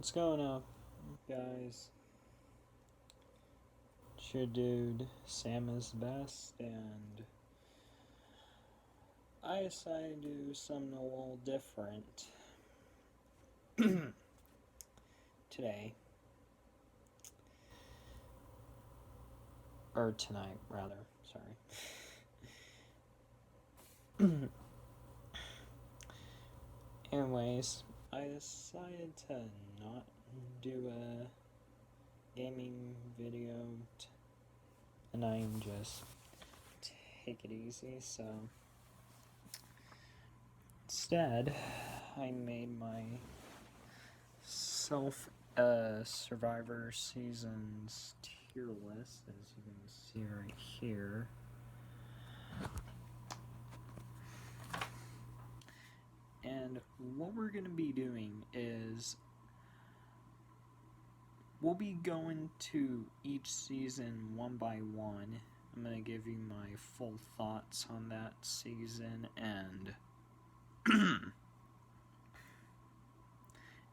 What's going on, guys? It's your dude, Sam is best, and I decided to do something a little different today. Or tonight, rather. Sorry. Anyways, I decided to not do a gaming video, and I'm just take it easy, so instead, I made my Survivor Seasons tier list, as you can see right here. And what we're going to be doing is we'll be going to each season one by one. I'm going to give you my full thoughts on that season and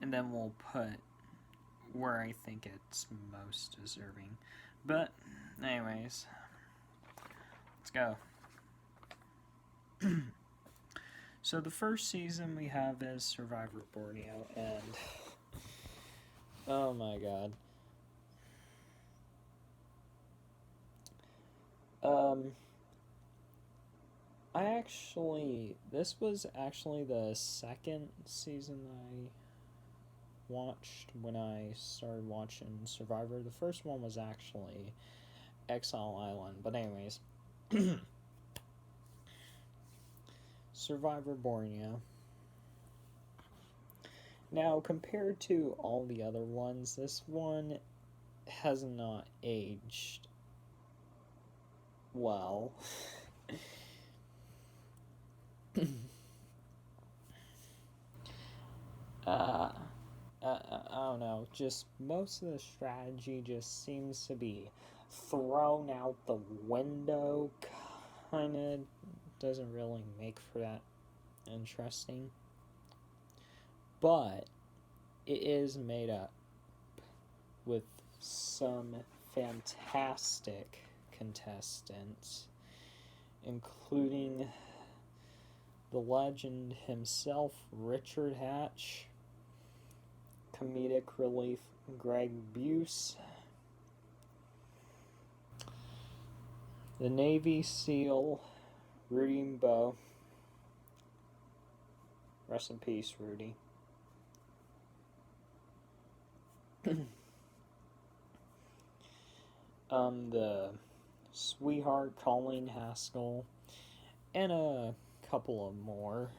and then we'll put where I think it's most deserving. But anyways, let's go. So the first season we have is Survivor Borneo, and oh my god. This was actually the second season I watched when I started watching Survivor. The first one was actually Exile Island, but anyways. Survivor Borneo. Now, compared to all the other ones, this one has not aged well. I don't know, just most of the strategy just seems to be thrown out the window, kinda doesn't really make for that interesting. But it is made up with some fantastic contestants, including the legend himself, Richard Hatch, comedic relief Greg Buse, the Navy SEAL Rudy Bowe, rest in peace, Rudy. The sweetheart Colleen Haskell, and a couple of more.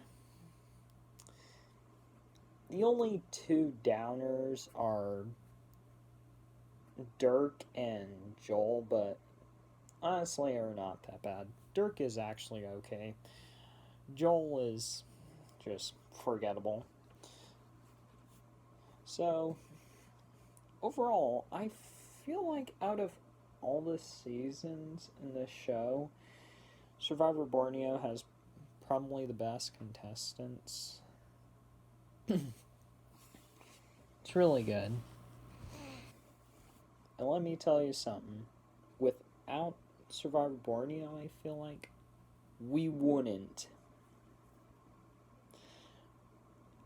The only two downers are Dirk and Joel, but honestly are not that bad. Dirk is actually okay. Joel is just forgettable. So, overall, I feel like out of all the seasons in this show, Survivor Borneo has probably the best contestants. It's really good. And let me tell you something. Without Survivor Borneo, I feel like we wouldn't.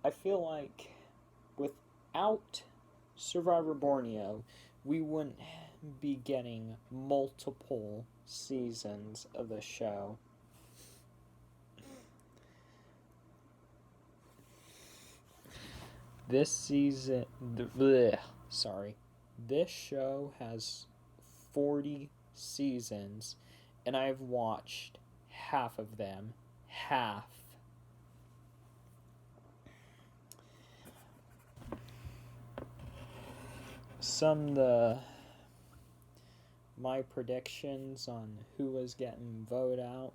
I feel like without Survivor Borneo, we wouldn't be getting multiple seasons of the show. This season, this show has 40 seasons, and I've watched half of them. Half. My predictions on who was getting voted out.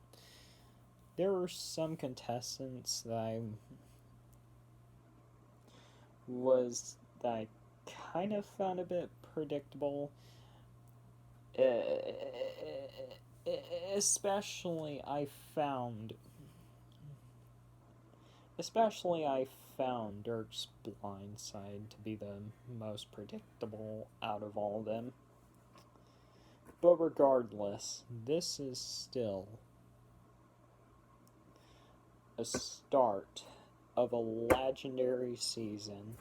There were some contestants that I kind of found a bit predictable. Especially I found Dirk's blind side to be the most predictable out of all of them. But regardless, this is still a start of a legendary season.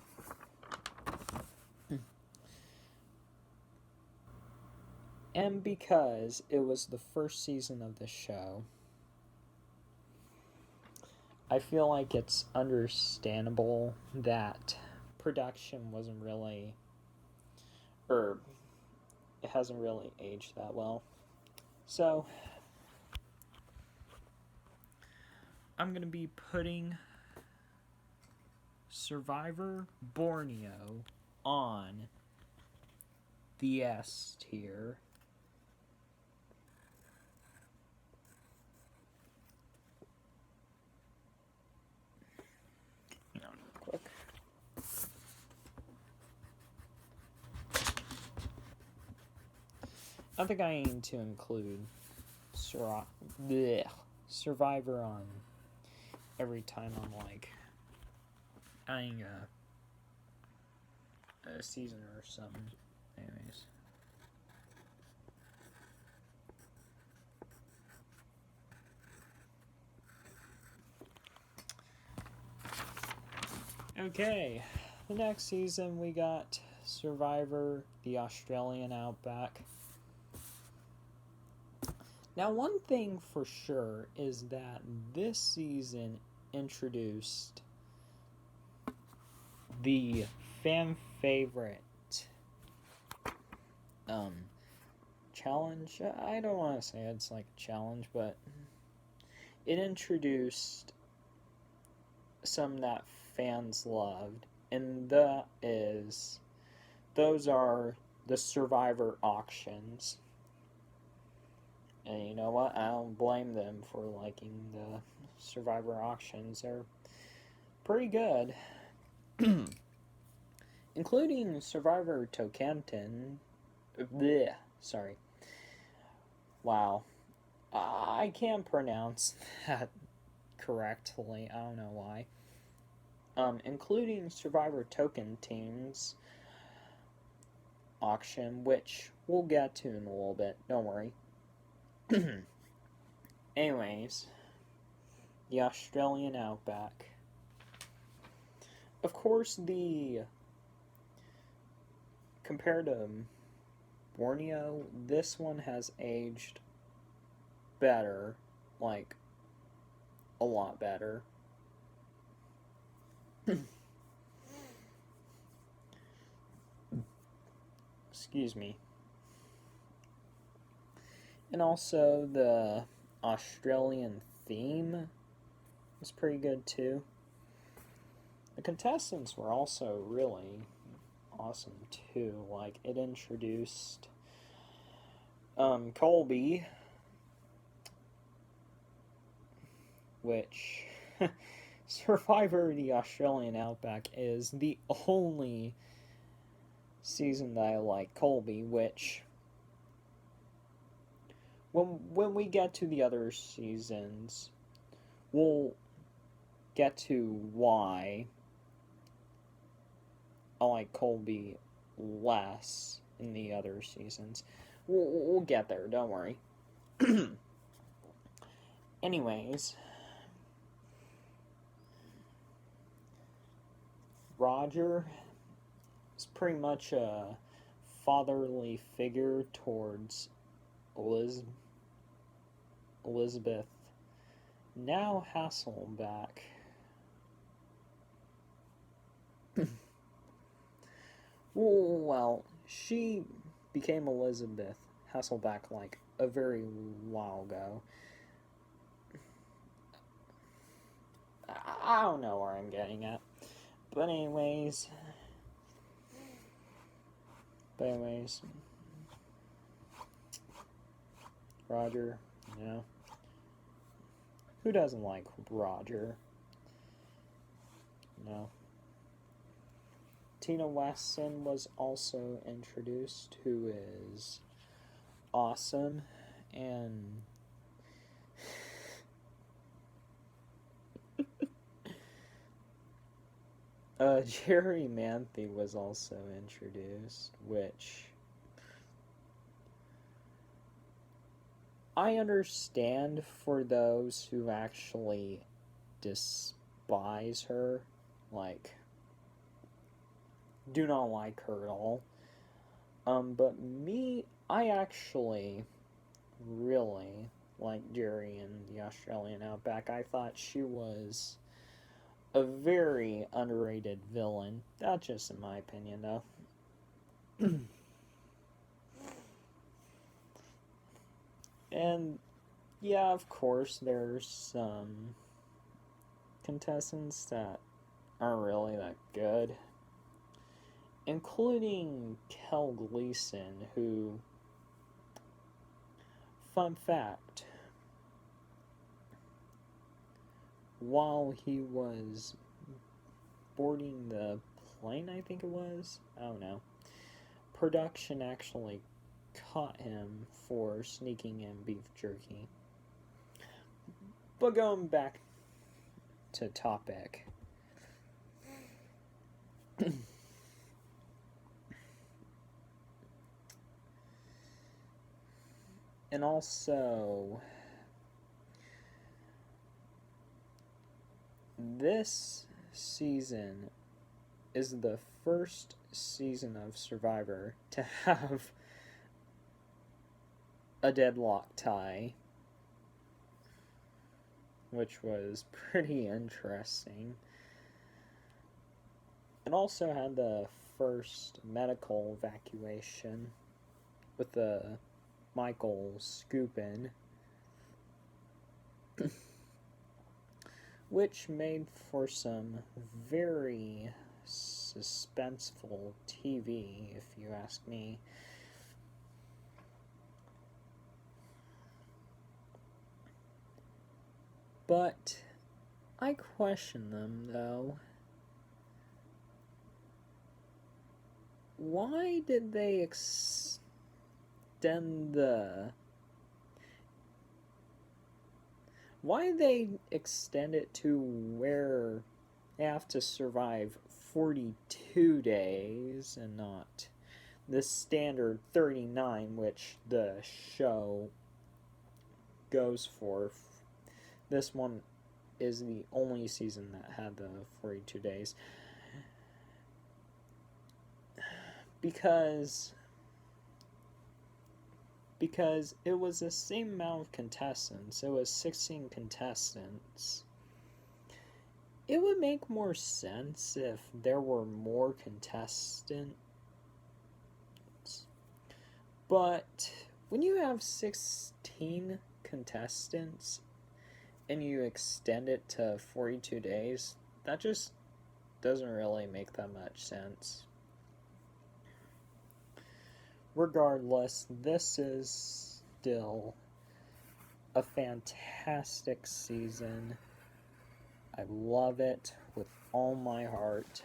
And because it was the first season of the show, I feel like it's understandable that production wasn't really, or it hasn't really aged that well. So, I'm going to be putting Survivor Borneo on the S tier. Hang on real quick. I think I aim to include Survivor on every time I'm like eyeing a season or something. Anyways. Okay, the next season we got Survivor, the Australian Outback. Now, one thing for sure is that this season introduced the fan favorite challenge. I don't want to say it's like a challenge, but it introduced some that fans loved, and those are the Survivor auctions. And you know what? I don't blame them for liking the Survivor auctions. They're pretty good. Including Survivor Tocantins. Sorry. Wow. I can't pronounce that correctly. I don't know why. Including Survivor Tocantins auction, which we'll get to in a little bit. Don't worry. Anyways, the Australian Outback. Of course, compared to Borneo, this one has aged better, like a lot better. Excuse me. And also the Australian theme is pretty good too. The contestants were also really awesome too. Like, it introduced Colby, which Survivor the Australian Outback is the only season that I like Colby, which when we get to the other seasons, we'll get to why I like Colby less in the other seasons. We'll get there, don't worry. Anyways, Roger is pretty much a fatherly figure towards Elizabeth, now Hasselbeck. Well, she became Elizabeth Hasselbeck like a very while ago. I don't know where I'm getting at. But anyways, Roger, you know, who doesn't like Roger? No. Tina Weston was also introduced, who is awesome, and Jerry Manthe was also introduced, which I understand for those who actually despise her, like, do not like her at all. But me, I actually really like Jerry in the Australian Outback. I thought she was a very underrated villain. That's just in my opinion, though. And yeah, of course, there's some contestants that aren't really that good, including Kel Gleason, who, fun fact, while he was boarding the plane, I think it was, I don't know, production actually caught him for sneaking in beef jerky. But going back to topic. And also, this season is the first season of Survivor to have a deadlock tie, which was pretty interesting. And also had the first medical evacuation with the Michael scooping, which made for some very suspenseful TV, if you ask me. But I question them, though. Why did they extend Why they extend it to where they have to survive 42 days and not the standard 39, which the show goes for. This one is the only season that had the 42 days. Because it was the same amount of contestants. It was 16 contestants. It would make more sense if there were more contestants. But when you have 16 contestants and you extend it to 42 days, that just doesn't really make that much sense. Regardless, this is still a fantastic season. I love it with all my heart.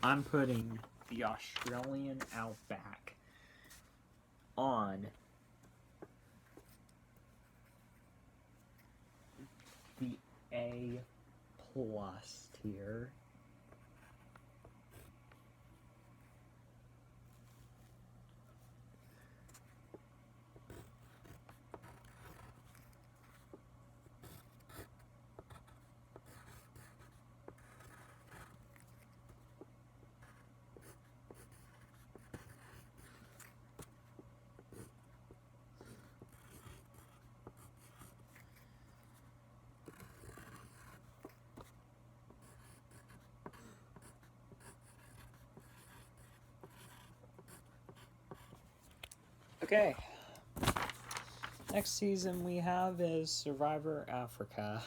I'm putting the Australian Outback on the A+ tier. Okay. Next season we have is Survivor Africa.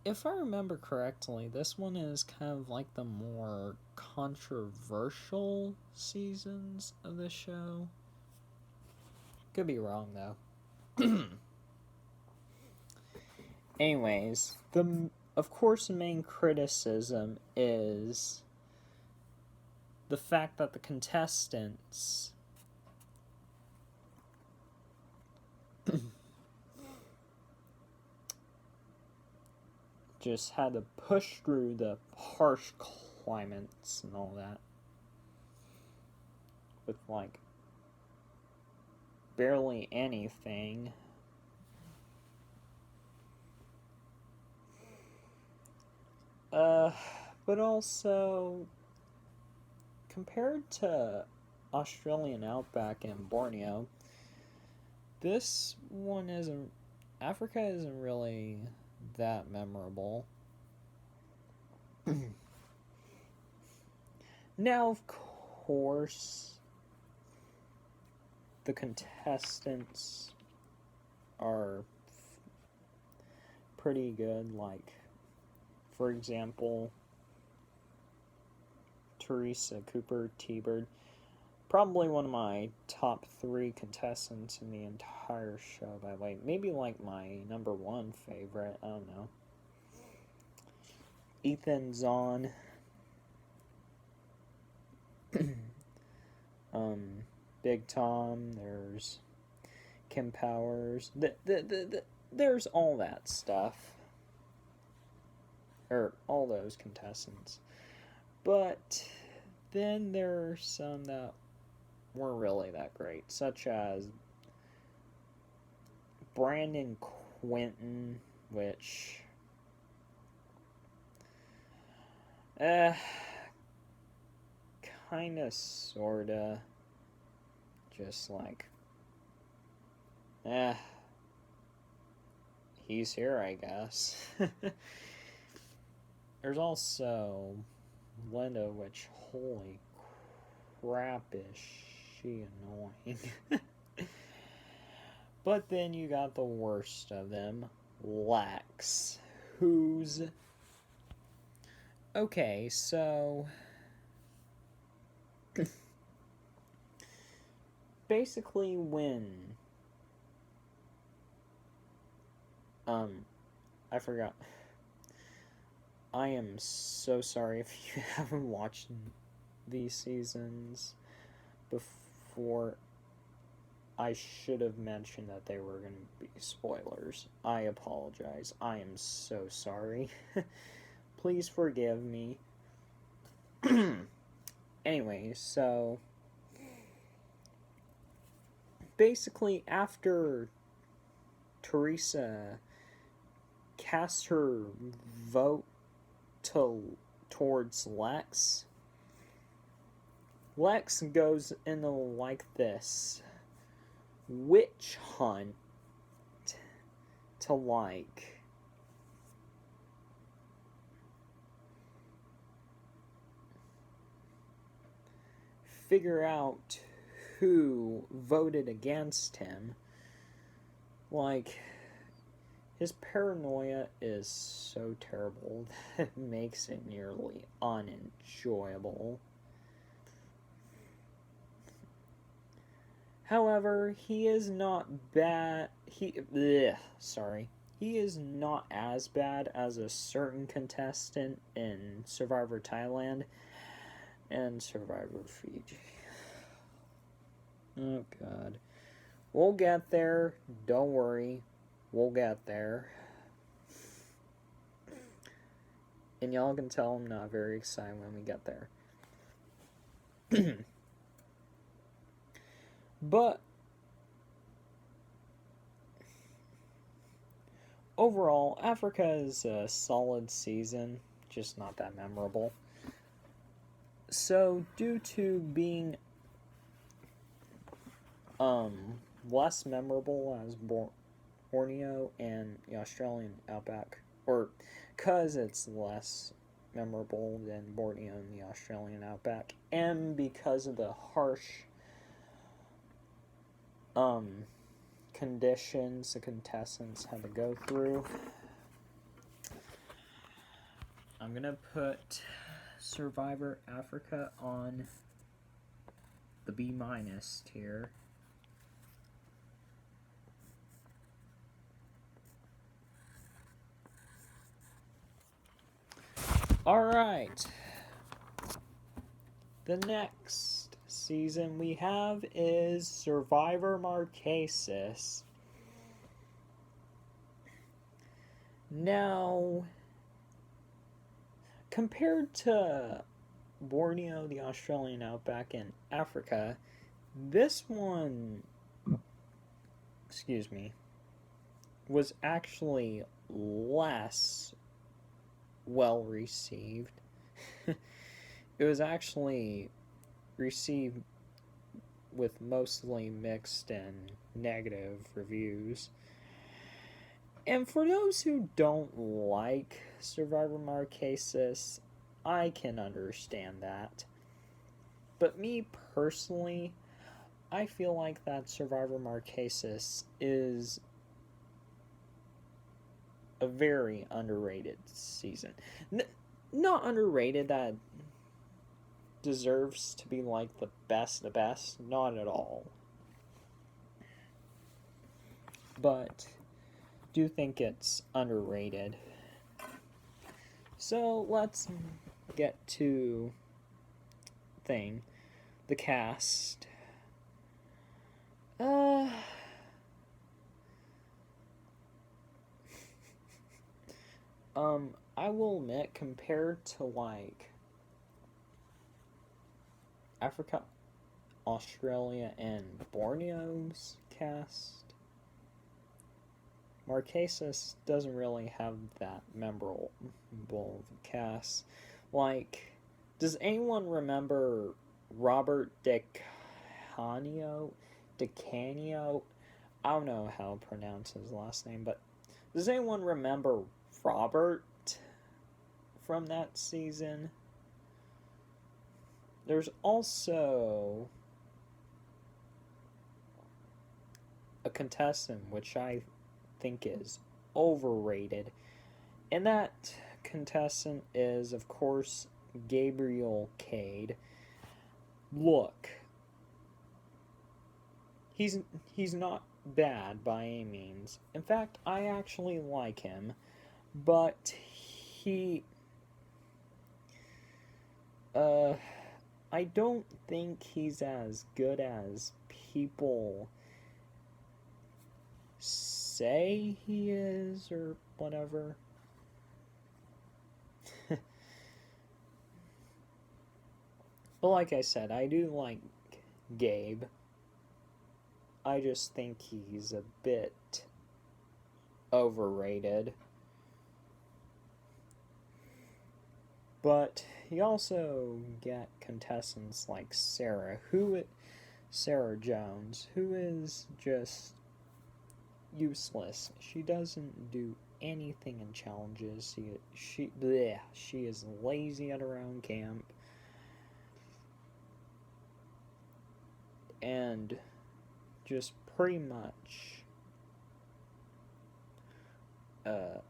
If I remember correctly, this one is kind of like the more controversial seasons of the show. Could be wrong though. Anyways, of course the main criticism is the fact that the contestants just had to push through the harsh climates and all that with like barely anything. But also compared to Australian outback and Borneo, this one isn't. Africa isn't really that memorable. Now, of course, the contestants are pretty good. Like, for example, Teresa Cooper T-Bird. Probably one of my top 3 contestants in the entire show, by the way. Maybe like my number 1 favorite. I don't know. Ethan Zahn. Big Tom. There's Kim Powers. There's all that stuff. Or all those contestants. But then there are some that weren't really that great, such as Brandon Quinton, which kinda sorta just like he's here, I guess. There's also Linda, which holy crap is she annoying. But then you got the worst of them, Lex, who's okay, so basically when I forgot. I am so sorry if you haven't watched these seasons before. I should have mentioned that they were going to be spoilers. I apologize. I am so sorry. Please forgive me. Anyway, so basically after Teresa casts her vote towards Lex goes into like this witch hunt to like figure out who voted against him. Like, his paranoia is so terrible that it makes it nearly unenjoyable. However, he is not bad. He is not as bad as a certain contestant in Survivor Thailand and Survivor Fiji. Oh, God. We'll get there. Don't worry. We'll get there. And y'all can tell I'm not very excited when we get there. But overall, Africa is a solid season, just not that memorable. So, due to being less memorable as Borneo and the Australian outback, or because it's less memorable than Borneo and the Australian outback, and because of the harsh conditions the contestants had to go through, I'm gonna put Survivor Africa on the B- tier. Alright. The next season we have is Survivor Marquesas. Now, compared to Borneo, the Australian outback, and Africa, this one, excuse me, was actually less well received. It was actually received with mostly mixed and negative reviews. And for those who don't like Survivor Marquesas, I can understand that. But me personally, I feel like that Survivor Marquesas is a very underrated season. Not underrated that deserves to be like the best, not at all. But do think it's underrated. So let's get to the cast. I will admit, compared to like Africa, Australia, and Borneo's cast, Marquesas doesn't really have that memorable cast. Like, does anyone remember Robert DeCanio? I don't know how to pronounce his last name, but does anyone remember Robert from that season? There's also a contestant which I think is overrated, and that contestant is, of course, Gabriel Cade. Look, he's not bad by any means. In fact, I actually like him, but I don't think he's as good as people say he is, or whatever. But like I said, I do like Gabe. I just think he's a bit overrated. But you also get contestants like Sarah Jones, who is just useless. She doesn't do anything in challenges. She is lazy at her own camp. And just pretty much I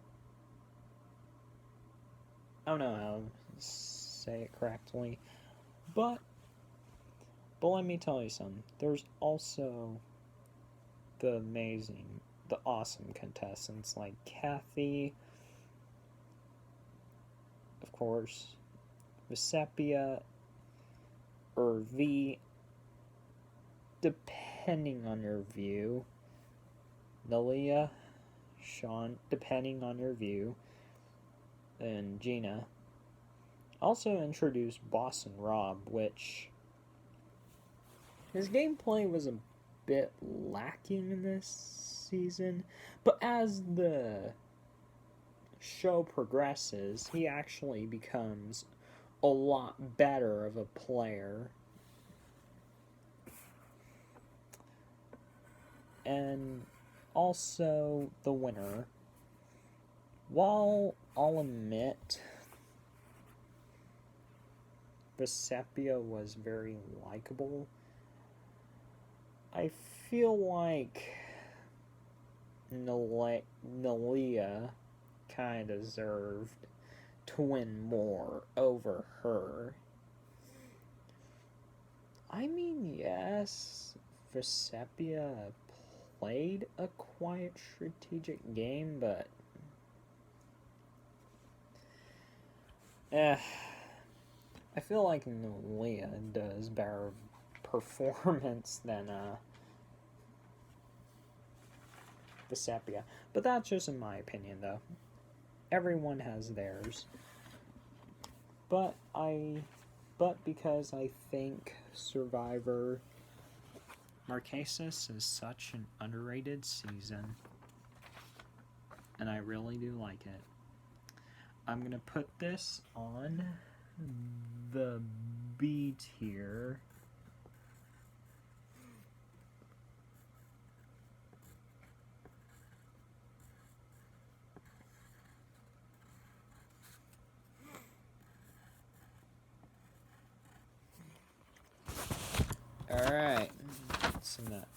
don't know how to say it correctly, but let me tell you something. There's also the awesome contestants like Kathy, of course, Vecepia, or V, depending on your view, Nalia, Sean, depending on your view, and Gina. Also introduced Boston Rob, which his gameplay was a bit lacking in this season, but as the show progresses, he actually becomes a lot better of a player. And also the winner, while I'll admit Vecepia was very likable, I feel like Nalia kind of deserved to win more over her. I mean, yes, Vecepia played a quiet strategic game, but I feel like Nalia does better performance than Vecepia. But that's just in my opinion, though. Everyone has theirs. but because I think Survivor Marquesas is such an underrated season, and I really do like it, I'm gonna put this on the B tier. Alright, some of that.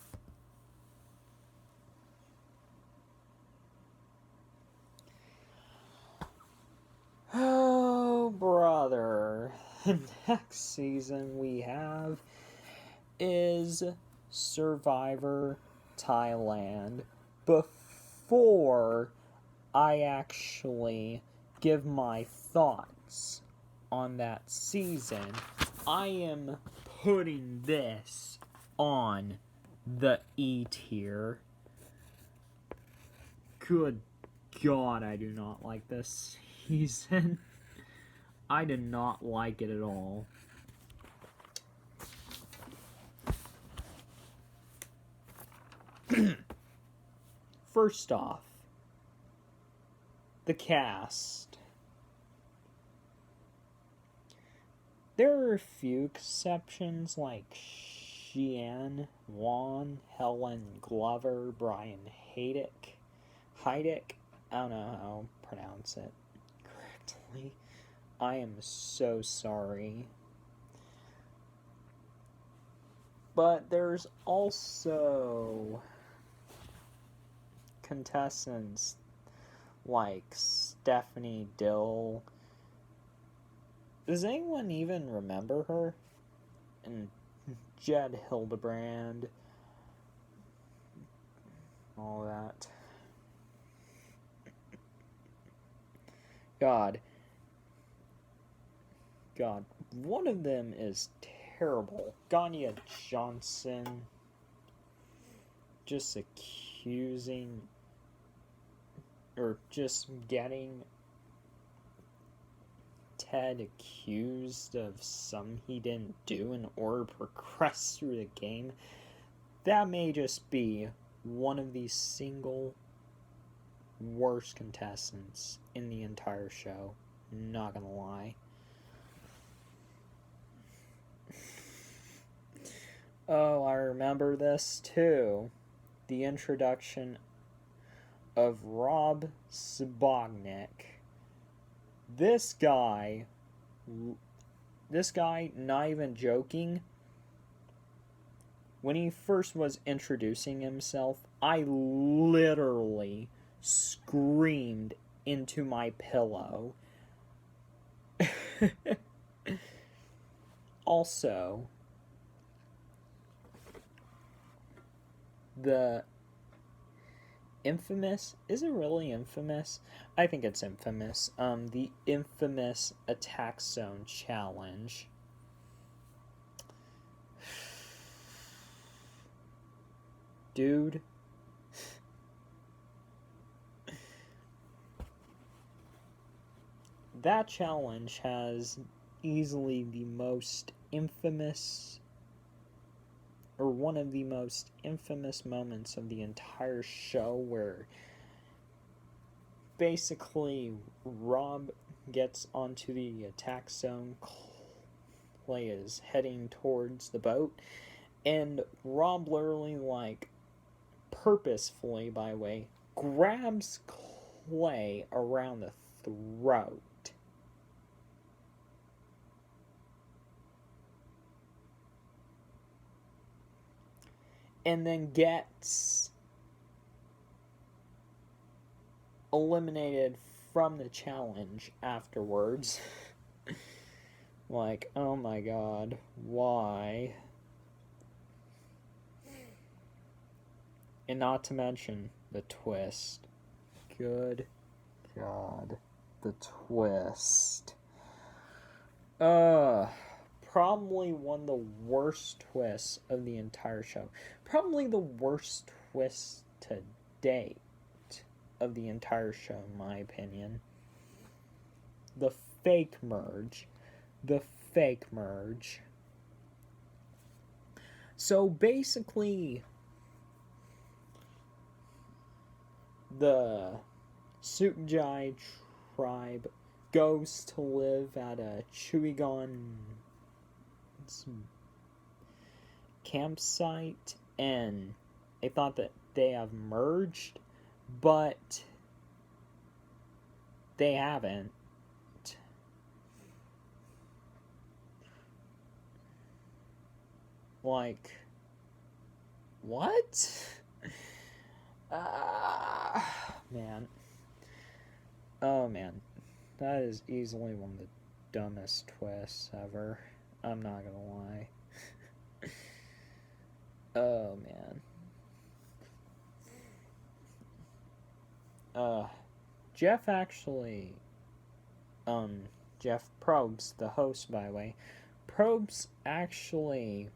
Oh, brother. The next season we have is Survivor Thailand. Before I actually give my thoughts on that season, I am putting this on the E tier. Good God, I do not like this season. I did not like it at all. First off, the cast. There are a few exceptions like Xian Wan, Helen Glover, Brian Heidick. I don't know how to pronounce it correctly. I am so sorry. But there's also contestants like Stephanie Dill. Does anyone even remember her? And Jed Hildebrand. All that. God. One of them is terrible. Ganya Johnson. Just accusing, or just getting Ted accused of something he didn't do in order to progress through the game. That may just be one of the single worst contestants in the entire show. Not gonna lie. Oh, I remember this too. The introduction of Rob Zbognick. This guy, not even joking, when he first was introducing himself, I literally screamed into my pillow. Also, the infamous, is it really infamous? I think it's infamous. The infamous Attack Zone Challenge. Dude. That challenge has easily the most infamous, or one of the most infamous moments of the entire show, where basically Rob gets onto the attack zone. Clay is heading towards the boat, and Rob literally, like, purposefully, by way, grabs Clay around the throat. And then gets eliminated from the challenge afterwards. Like, oh my god, why? And not to mention the twist. Good God, the twist. Probably one of the worst twists of the entire show. Probably the worst twist to date of the entire show, in my opinion. The fake merge. the fake merge. So basically, the Sukjai tribe goes to live at a Chuigon campsite, and they thought that they have merged, but they haven't. Like, what? Man. Oh, man. That is easily one of the dumbest twists ever. I'm not gonna lie. Oh, man. Jeff actually, Jeff Probst, the host, by the way, Probst actually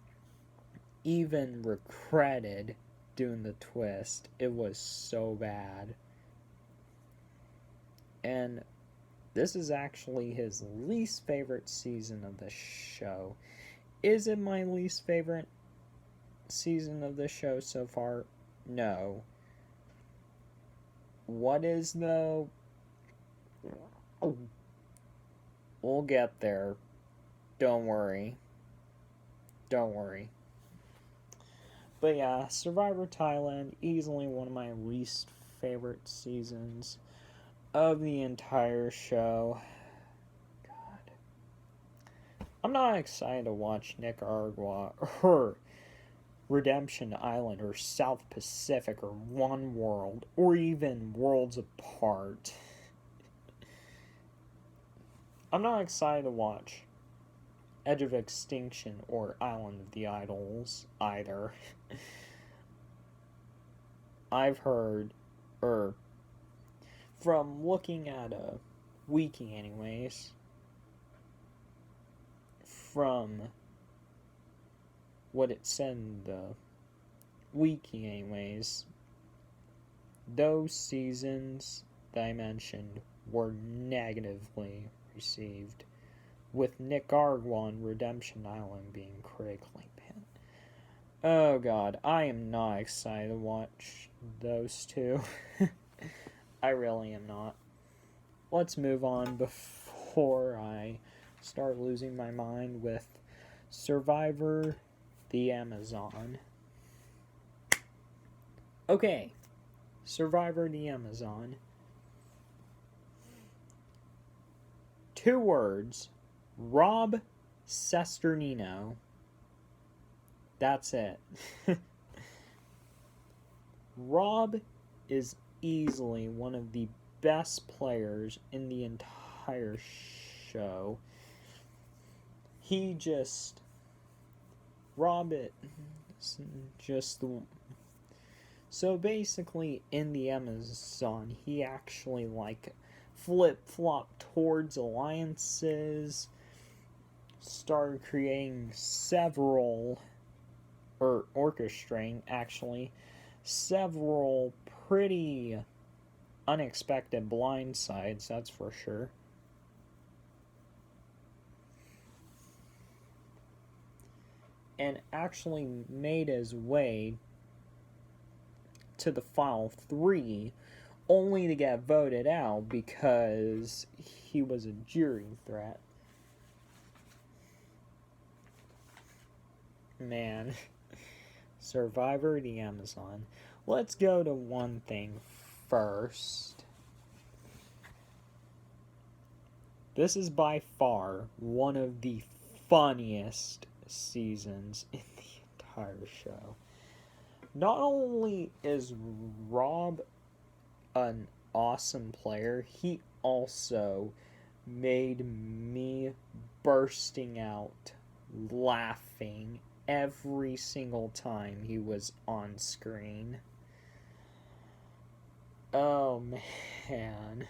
even regretted doing the twist. It was so bad. And this is actually his least favorite season of the show. Is it my least favorite season of the show so far? No. What is, though? We'll get there. Don't worry. Don't worry. But yeah, Survivor Thailand, easily one of my least favorite seasons of the entire show. God. I'm not excited to watch Nicaragua or Redemption Island or South Pacific or One World or even Worlds Apart. I'm not excited to watch Edge of Extinction or Island of the Idols either. I've heard, or from looking at a wiki anyways, from what it said in the wiki anyways, those seasons that I mentioned were negatively received, with Nicaragua and Redemption Island being critically panned. Oh god, I am not excited to watch those two. I really am not. Let's move on before I start losing my mind with Survivor the Amazon. Okay, Survivor the Amazon. 2 words. Rob Cesternino. That's it. Rob is easily one of the best players in the entire show. Rob it just the. So basically, in the Amazon, he actually flip-flop towards alliances, started creating orchestrating actually several pretty unexpected blindsides, that's for sure. And actually made his way to the final 3, only to get voted out because he was a jury threat. Man. Survivor the Amazon. Let's go to one thing first. This is by far one of the funniest seasons in the entire show. Not only is Rob an awesome player, he also made me bursting out laughing every single time he was on screen. Oh man.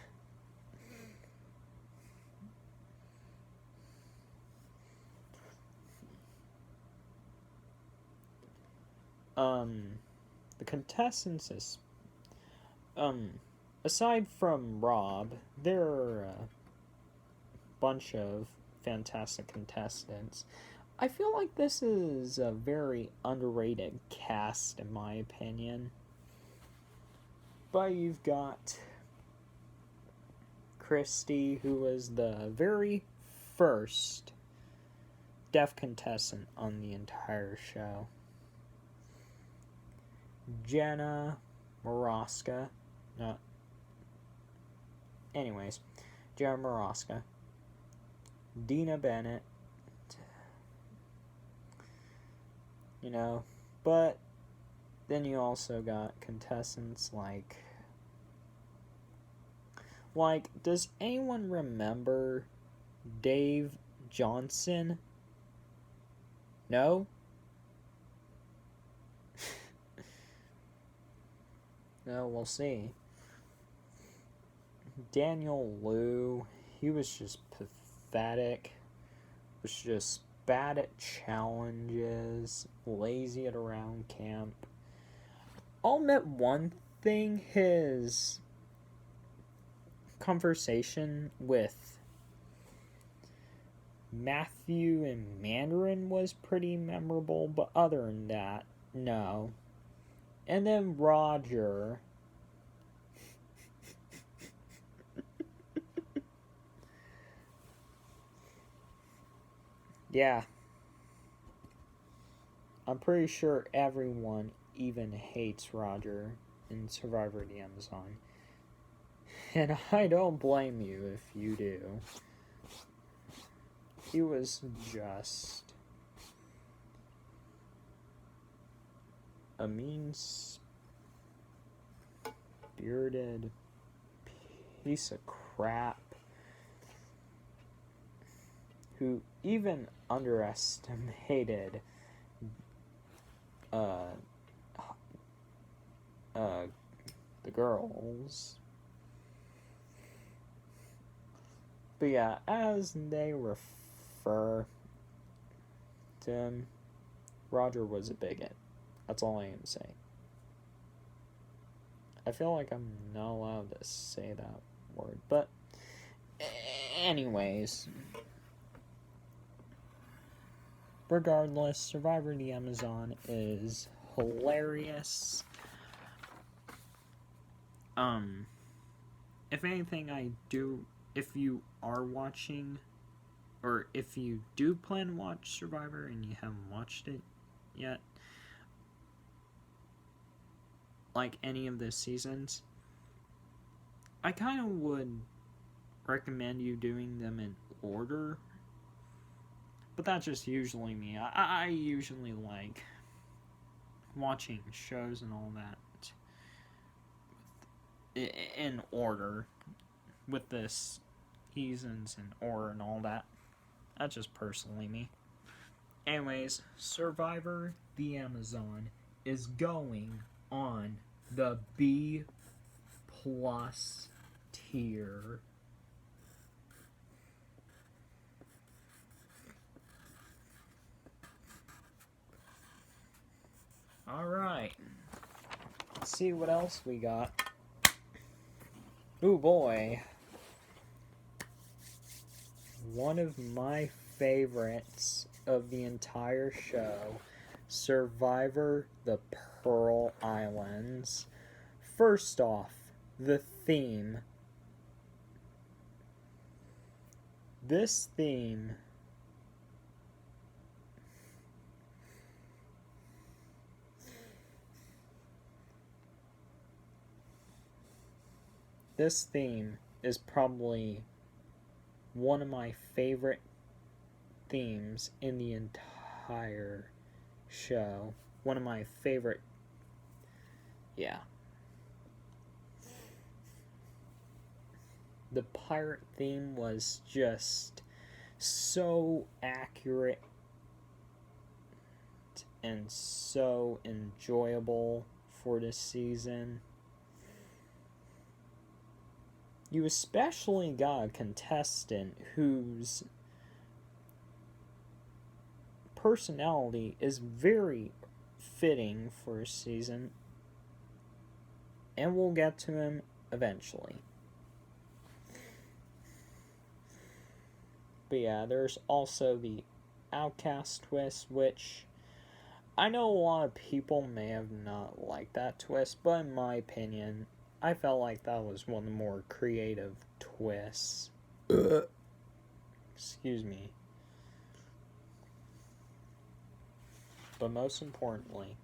The contestants is, aside from Rob, there are a bunch of fantastic contestants. I feel like this is a very underrated cast, in my opinion. But you've got Christy, who was the very first deaf contestant on the entire show. Jenna Moroska. No. Anyways, Jenna Moroska. Dina Bennett. You know, but then you also got contestants like, does anyone remember Dave Johnson? No? No, we'll see. Daniel Liu, he was just pathetic. Was just bad at challenges, lazy at around camp. I'll admit one thing, his conversation with Matthew and Mandarin was pretty memorable, but other than that, no. And then Roger. Yeah. I'm pretty sure everyone even hates Roger in Survivor the Amazon. And I don't blame you if you do. He was just a mean-spirited piece of crap who even underestimated the girls. But yeah, as they refer to him, Roger was a bigot. That's all I am saying. I feel like I'm not allowed to say that word, but anyways, regardless, Survivor the Amazon is hilarious. If anything, if you are watching, or if you do plan to watch Survivor and you haven't watched it yet, like any of the seasons, I kind of would recommend you doing them in order. But that's just usually me. I usually like watching shows and all that in order, with the seasons in order and all that. That's just personally me. Anyways, Survivor the Amazon is going on the B+ tier. Alright. Let's see what else we got. Ooh boy. One of my favorites of the entire show, Survivor the Pearl Islands. First off, the theme. This theme is probably one of my favorite themes in the entire show. One of my favorite. Yeah. The pirate theme was just so accurate and so enjoyable for this season. You especially got a contestant whose personality is very fitting for a season, and we'll get to him eventually. But yeah, there's also the Outcast twist, which I know a lot of people may have not liked that twist, but in my opinion, I felt like that was one of the more creative twists. Excuse me. But most importantly,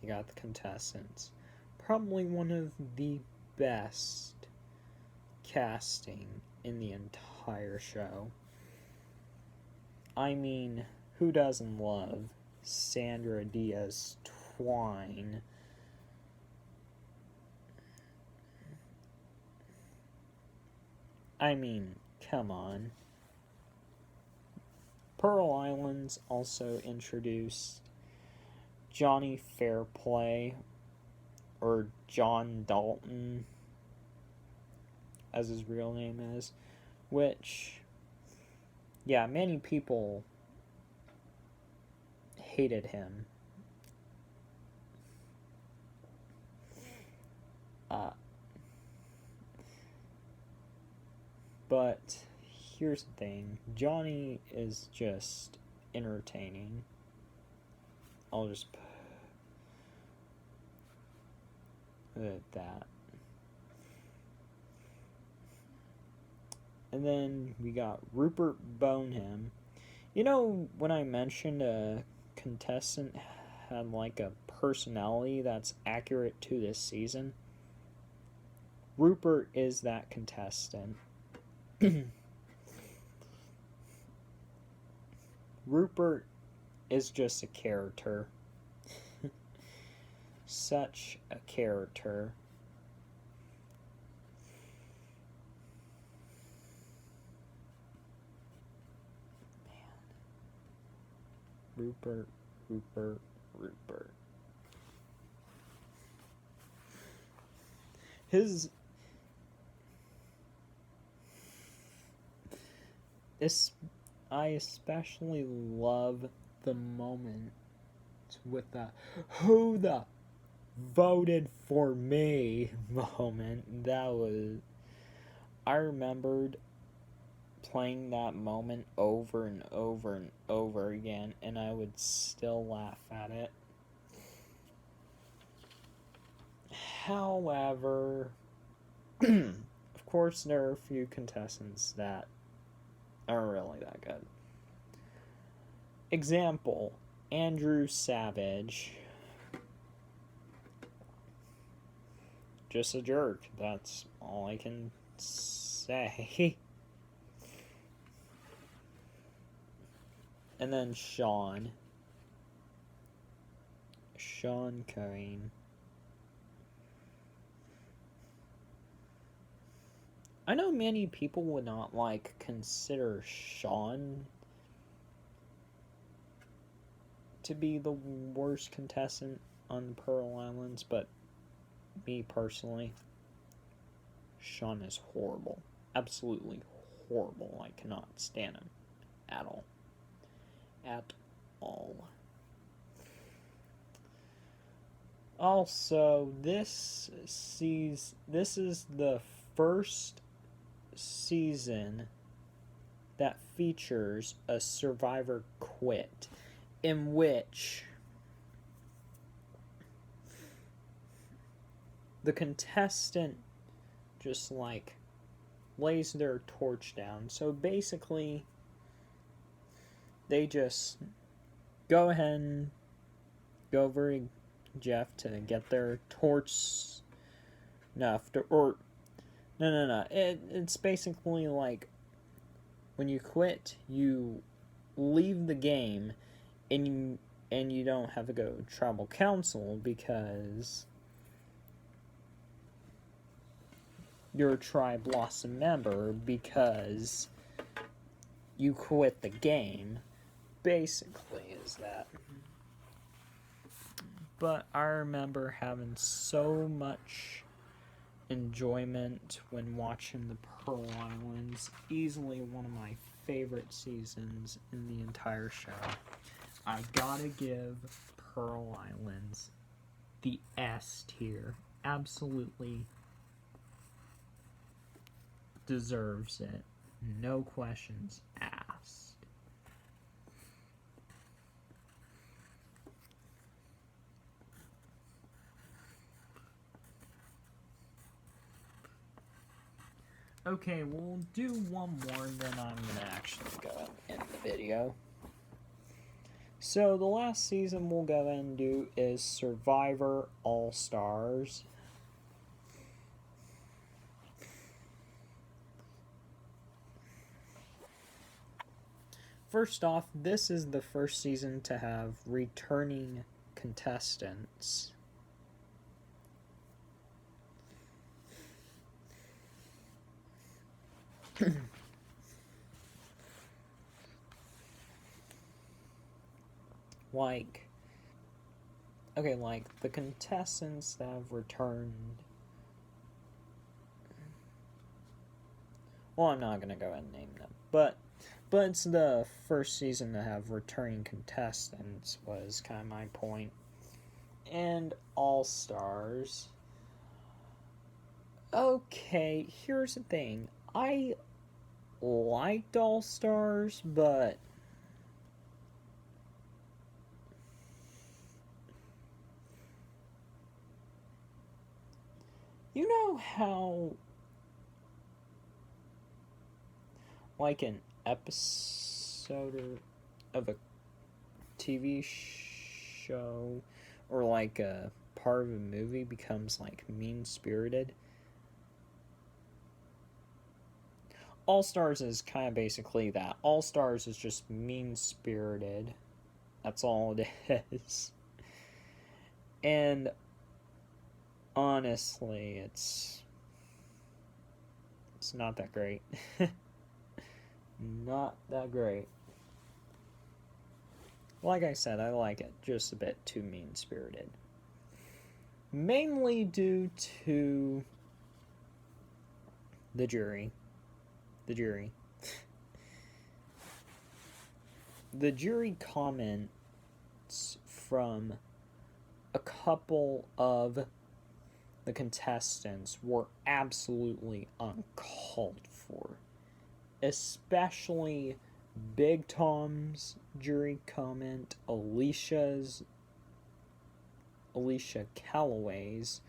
you got the contestants. Probably one of the best casting in the entire show. I mean, who doesn't love Sandra Diaz Twine? I mean, come on. Pearl Islands also introduced Johnny Fairplay, or John Dalton, as his real name is, which, yeah, many people hated him. But here's the thing, Johnny is just entertaining. I'll just put it at that. And then we got Rupert Boneham. You know, when I mentioned a contestant had like a personality that's accurate to this season, Rupert is that contestant. Rupert is just a character. Such a character. Man. Rupert. I especially love the moment with the "who the voted for me" moment. I remembered playing that moment over and over and over again, and I would still laugh at it. However, of course, there are a few contestants that aren't really that good. Example, Andrew Savage. Just a jerk. That's all I can say. And then Sean Kareem. I know many people would not consider Sean to be the worst contestant on the Pearl Islands, but me personally, Sean is horrible. Absolutely horrible. I cannot stand him at all. At all. Also, this is the first season that features a Survivor quit, in which the contestant just lays their torch down. So basically, they just go ahead and go over Jeff to get their torch snuffed, or no. It's basically like when you quit, you leave the game, and you don't have to go to tribal council because your tribe lost a member because you quit the game. Basically, is that. But I remember having so much enjoyment when watching the Pearl Islands. Easily one of my favorite seasons in the entire show. I gotta give Pearl Islands the S tier. Absolutely deserves it. No questions asked. Okay, we'll do one more, and then I'm going to actually go and end the video. So, the last season we'll go and do is Survivor All-Stars. First off, this is the first season to have returning contestants. like the contestants that have returned. Well, I'm not gonna go and name them, but it's the first season to have returning contestants was kind of my point. And All Stars. Okay, here's the thing. I liked All Stars, but you know how like an episode of a TV show or like a part of a movie becomes like mean-spirited? All Stars is kind of basically that. All Stars is just mean-spirited. That's all it is. And honestly, it's not that great. Not that great. Like I said, I like it just a bit too mean-spirited. Mainly due to the jury. The jury comments from a couple of the contestants were absolutely uncalled for. Especially Big Tom's jury comment, Alicia Calloway's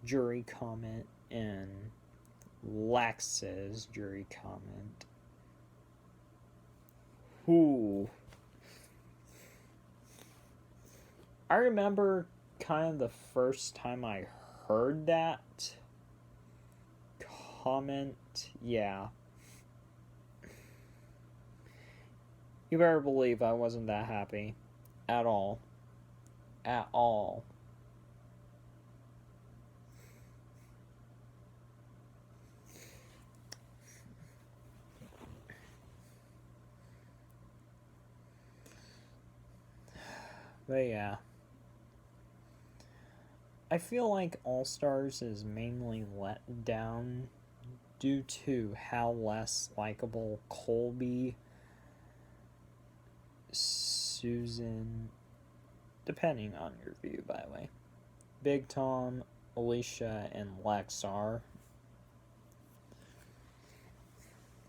jury comment, and Lex's jury comment. Ooh. I remember kind of the first time I heard that comment. Yeah. You better believe I wasn't that happy. At all. At all. But yeah. I feel like All Stars is mainly let down due to how less likable Colby, Susan, depending on your view, by the way, Big Tom, Alicia, and Lex are.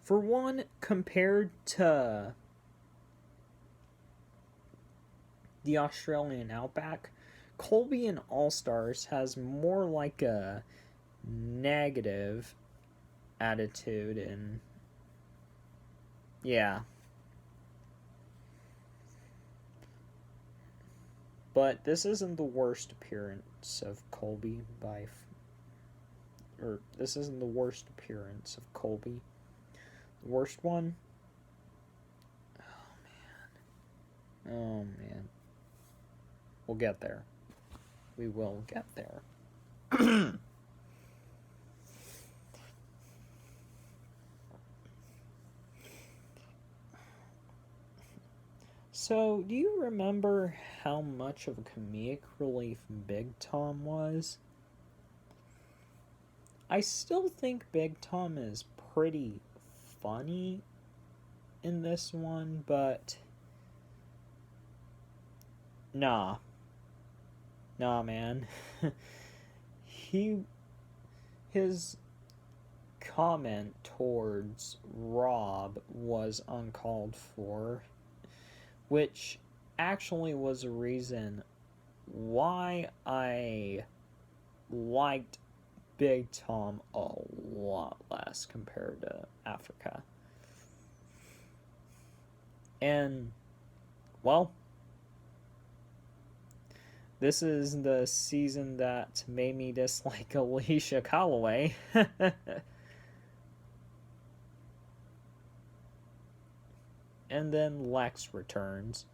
For one, compared to the Australian Outback, Colby in All Stars has more like a negative attitude, and yeah. But this isn't the worst appearance of Colby this isn't the worst appearance of Colby. The worst one? Oh man. We'll get there. We will get there. So, do you remember how much of a comedic relief Big Tom was? I still think Big Tom is pretty funny in this one, but nah, man. His comment towards Rob was uncalled for, which actually was a reason why I liked Big Tom a lot less compared to Africa. And, well, this is the season that made me dislike Alicia Calloway. And then Lex returns.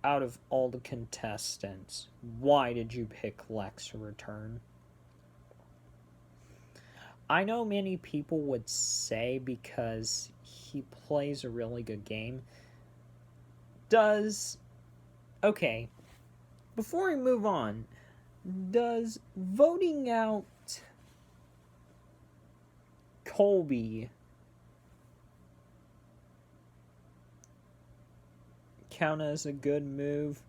Out of all the contestants, why did you pick Lex to return? I know many people would say because he plays a really good game. Okay, before we move on, does voting out Colby count as a good move?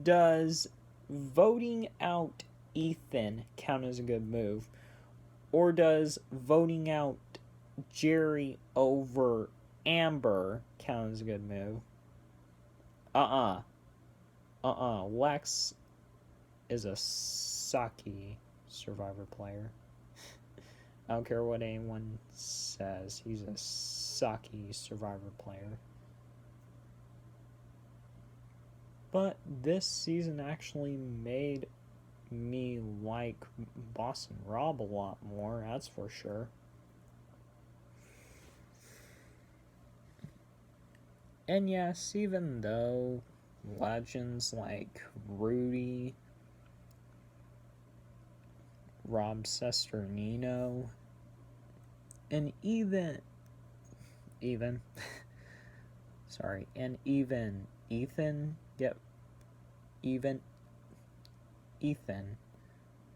Does voting out Ethan count as a good move? Or does voting out Jerry over Amber count as a good move? Lex is a sucky Survivor player. I don't care what anyone says. He's a sucky Survivor player. But this season actually made me like Boston Rob a lot more, that's for sure. And yes, even though legends like Rudy, Rob Cesternino, and even Ethan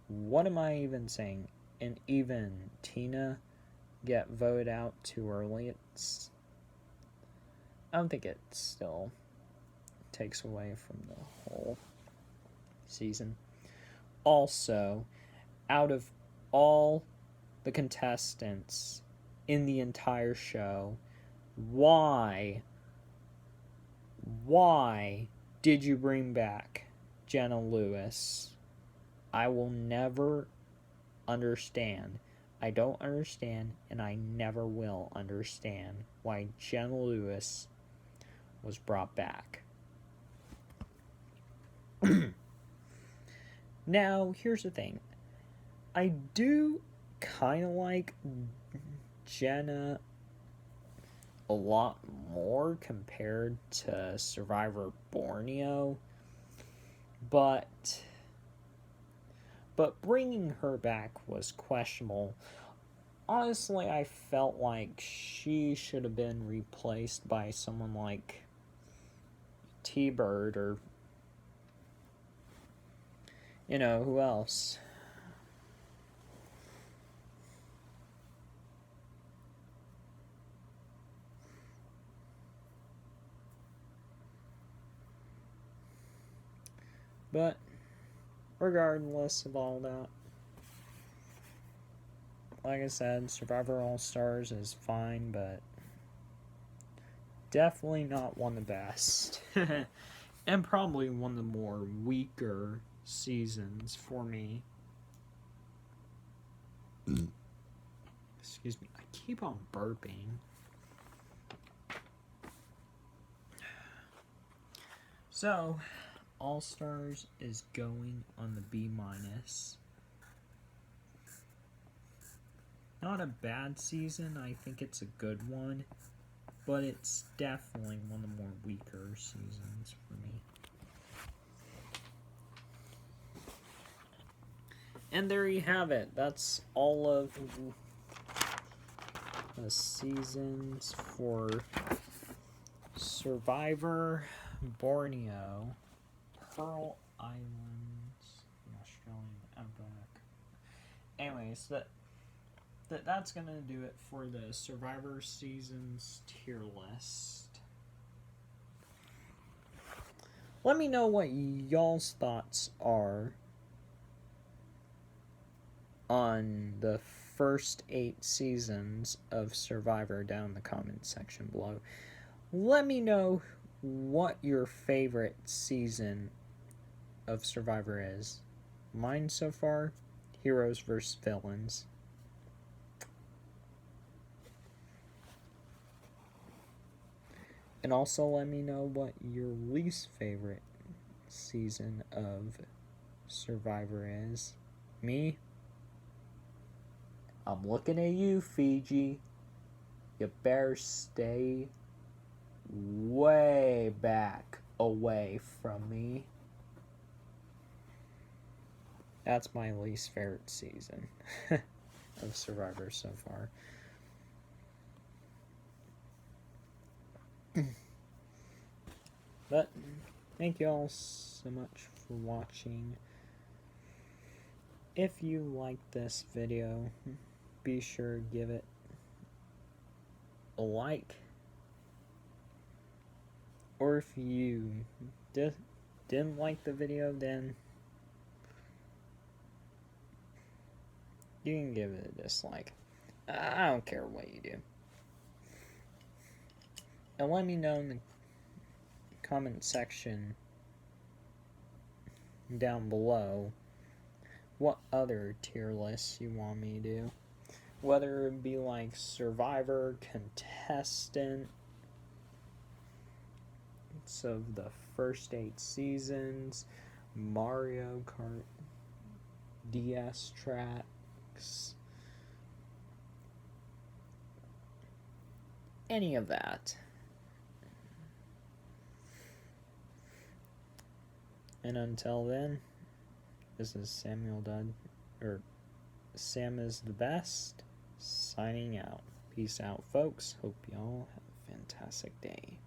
what am I even saying? And even Tina get voted out too early. I don't think it still takes away from the whole season. Also, out of all the contestants in the entire show, why did you bring back Jenna Lewis? I will never understand. I don't understand, and I never will understand why Jenna Lewis was brought back. Now, here's the thing. I do kind of like Jenna a lot more compared to Survivor Borneo, but bringing her back was questionable. Honestly, I felt like she should have been replaced by someone like T-Bird or, who else? But regardless of all that, like I said, Survivor All-Stars is fine, but definitely not one of the best. And probably one of the more weaker seasons for me. Excuse me, I keep on burping. So, All-Stars is going on the B-. Not a bad season, I think it's a good one, but it's definitely one of the more weaker seasons for me. And there you have it. That's all of the seasons for Survivor Borneo, Pearl Islands, the Australian Outback. Anyways, that's gonna do it for the Survivor seasons tier list. Let me know what y'all's thoughts are on the first 8 seasons of Survivor down in the comment section below. Let me know what your favorite season of Survivor is. Mine so far, Heroes vs. Villains. And also let me know what your least favorite season of Survivor is. Me? I'm looking at you, Fiji. You better stay way back away from me. That's my least favorite season of Survivor so far. But thank you all so much for watching. If you liked this video, be sure to give it a like. Or if you didn't like the video, then you can give it a dislike. I don't care what you do. And let me know in the comment section down below what other tier lists you want me to do. Whether it be like Survivor, Contestant, of the first 8 seasons, Mario Kart, DS tracks, any of that. And until then, this is Samuel Dunn, or Sam is the Best, signing out. Peace out, folks. Hope y'all have a fantastic day.